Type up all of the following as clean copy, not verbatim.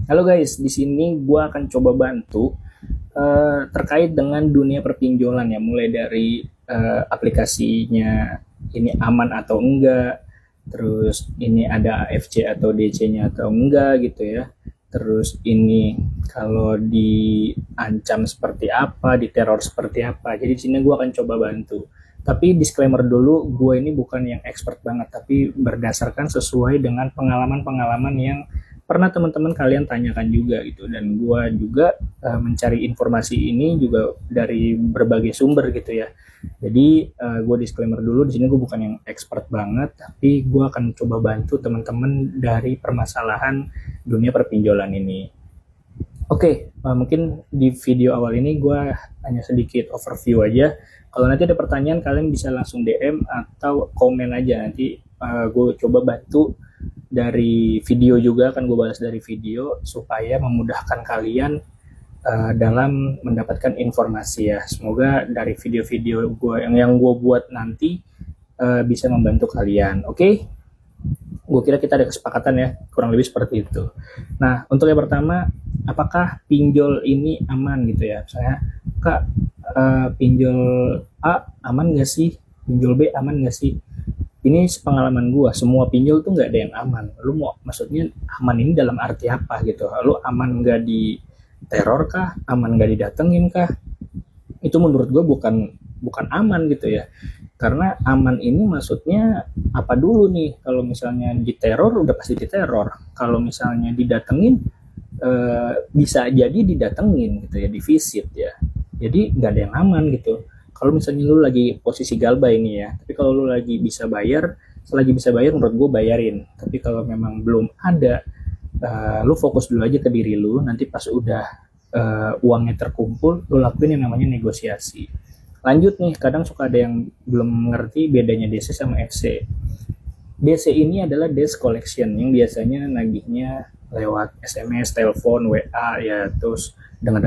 Halo guys, di sini gue akan coba bantu terkait dengan dunia perpinjolan ya, mulai dari aplikasinya ini aman atau enggak, terus ini ada AFC atau DC-nya atau enggak gitu ya. Terus ini kalau diancam seperti apa, diteror seperti apa. Jadi di sini gue akan coba bantu. Tapi disclaimer dulu, gue ini bukan yang expert banget, tapi berdasarkan sesuai dengan pengalaman-pengalaman yang pernah teman-teman kalian tanyakan juga gitu, dan gue juga mencari informasi ini juga dari berbagai sumber gitu ya. Jadi gue disclaimer dulu, di sini gue bukan yang expert banget, tapi gue akan coba bantu teman-teman dari permasalahan dunia perpinjolan ini. Oke, mungkin di video awal ini gue hanya sedikit overview aja. Kalau nanti ada pertanyaan, kalian bisa langsung DM atau komen aja. Nanti gue coba bantu dari video juga, akan gue balas dari video supaya memudahkan kalian dalam mendapatkan informasi ya. Semoga dari video-video gue yang gue buat nanti bisa membantu kalian. Oke? Gue kira kita ada kesepakatan ya, kurang lebih seperti itu. Nah, untuk yang pertama, apakah pinjol ini aman gitu ya? Misalnya, Kak, pinjol A aman nggak sih? Pinjol B aman nggak sih? Ini sepengalaman gue, semua pinjol tuh nggak ada yang aman. Lu mau maksudnya aman ini dalam arti apa gitu? Lu aman nggak di teror kah? Aman nggak didatengin kah? Itu menurut gue bukan aman gitu ya. Karena aman ini maksudnya apa dulu nih? Kalau misalnya diteror udah pasti diteror. Kalau misalnya didatengin bisa jadi didatengin gitu ya, divisit ya. Jadi nggak ada yang aman gitu. Kalau misalnya lu lagi posisi galbay ini ya, tapi kalau lu lagi bisa bayar, selagi bisa bayar menurut gue bayarin. Tapi kalau memang belum ada, lu fokus dulu aja ke diri lu. Nanti pas udah uangnya terkumpul, lu lakuin yang namanya negosiasi. Lanjut nih, kadang suka ada yang belum mengerti bedanya DC sama FC. DC ini adalah desk collection yang biasanya nagihnya lewat SMS, telepon, WA ya, terus dengan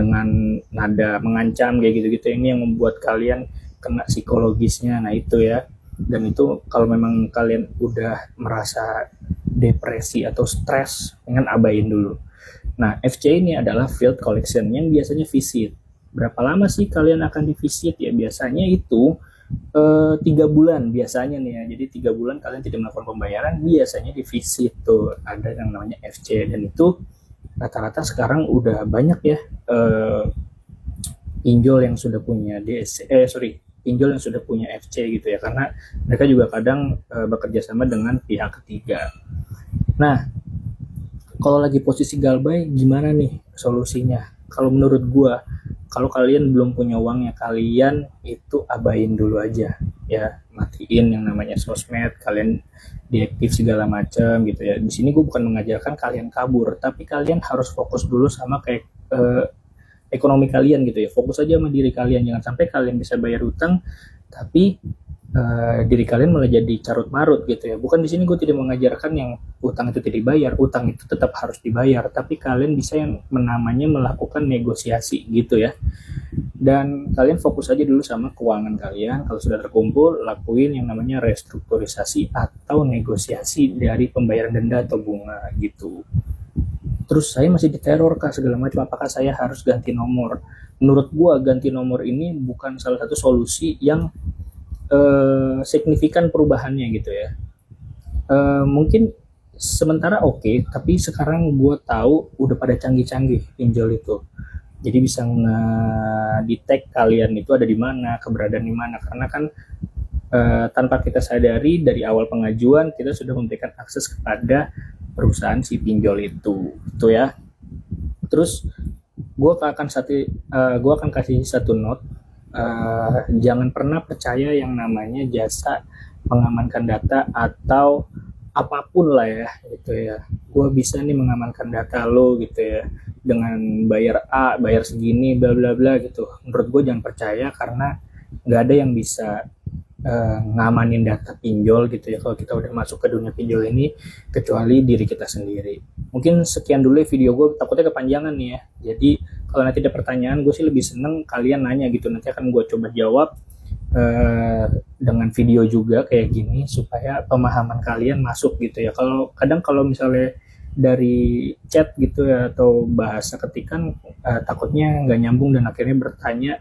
nada mengancam kayak gitu-gitu. Ini yang membuat kalian kena psikologisnya. Nah itu ya. Dan itu kalau memang kalian udah merasa depresi atau stres, dengan abain dulu. Nah, FC ini adalah field collection yang biasanya visit. Berapa lama sih kalian akan divisit ya? Biasanya itu 3 bulan biasanya nih ya. Jadi 3 bulan kalian tidak melakukan pembayaran, biasanya divisit tuh ada yang namanya FC. Dan itu rata-rata sekarang udah banyak ya pinjol yang sudah punya pinjol yang sudah punya FC gitu ya, karena mereka juga kadang bekerja sama dengan pihak ketiga. Nah, kalau lagi posisi galbay gimana nih solusinya? Kalau menurut gua, kalau kalian belum punya uang ya, kalian itu abain dulu aja ya, matiin yang namanya sosmed, kalian deaktif segala macam gitu ya. Di sini gue bukan mengajarkan kalian kabur, tapi kalian harus fokus dulu sama kayak ekonomi kalian gitu ya. Fokus aja sama diri kalian, jangan sampai kalian bisa bayar utang tapi diri kalian malah jadi carut marut gitu ya. Bukan di sini gue tidak mengajarkan yang utang itu tidak dibayar, utang itu tetap harus dibayar, tapi kalian bisa yang namanya melakukan negosiasi gitu ya. Dan kalian fokus aja dulu sama keuangan kalian. Kalau sudah terkumpul, lakuin yang namanya restrukturisasi atau negosiasi dari pembayaran denda atau bunga gitu. Terus saya masih diteror kah segala macam, apakah saya harus ganti nomor? Menurut gue ganti nomor ini bukan salah satu solusi yang signifikan perubahannya gitu ya. Mungkin sementara oke, tapi sekarang gue tahu udah pada canggih-canggih pinjol itu. Jadi bisa nge-detect kalian itu ada di mana, keberadaan di mana, karena kan tanpa kita sadari dari awal pengajuan kita sudah memberikan akses kepada perusahaan si pinjol itu ya. Terus gue akan kasih satu note. Jangan pernah percaya yang namanya jasa mengamankan data atau apapun lah ya gitu ya. Gue bisa nih mengamankan data lo gitu ya dengan bayar A, bayar segini, bla bla bla gitu. Menurut gue jangan percaya, karena nggak ada yang bisa ngamanin data pinjol gitu ya kalau kita udah masuk ke dunia pinjol ini, kecuali diri kita sendiri. Mungkin sekian dulu ya video gue, takutnya kepanjangan nih ya. Jadi kalau nanti ada pertanyaan, gue sih lebih seneng kalian nanya gitu, nanti akan gue coba jawab dengan video juga kayak gini supaya pemahaman kalian masuk gitu ya. Kalau misalnya dari chat gitu ya atau bahasa ketikan, takutnya nggak nyambung dan akhirnya bertanya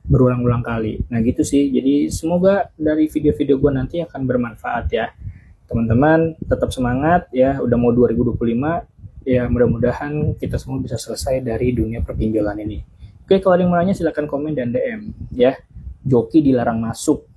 berulang-ulang kali. Nah gitu sih, jadi semoga dari video-video gue nanti akan bermanfaat ya. Teman-teman tetap semangat ya, udah mau 2025 ya, mudah-mudahan kita semua bisa selesai dari dunia perpinjolan ini. Oke, kalau ada yang mau nanya silahkan komen dan DM ya. Joki dilarang masuk.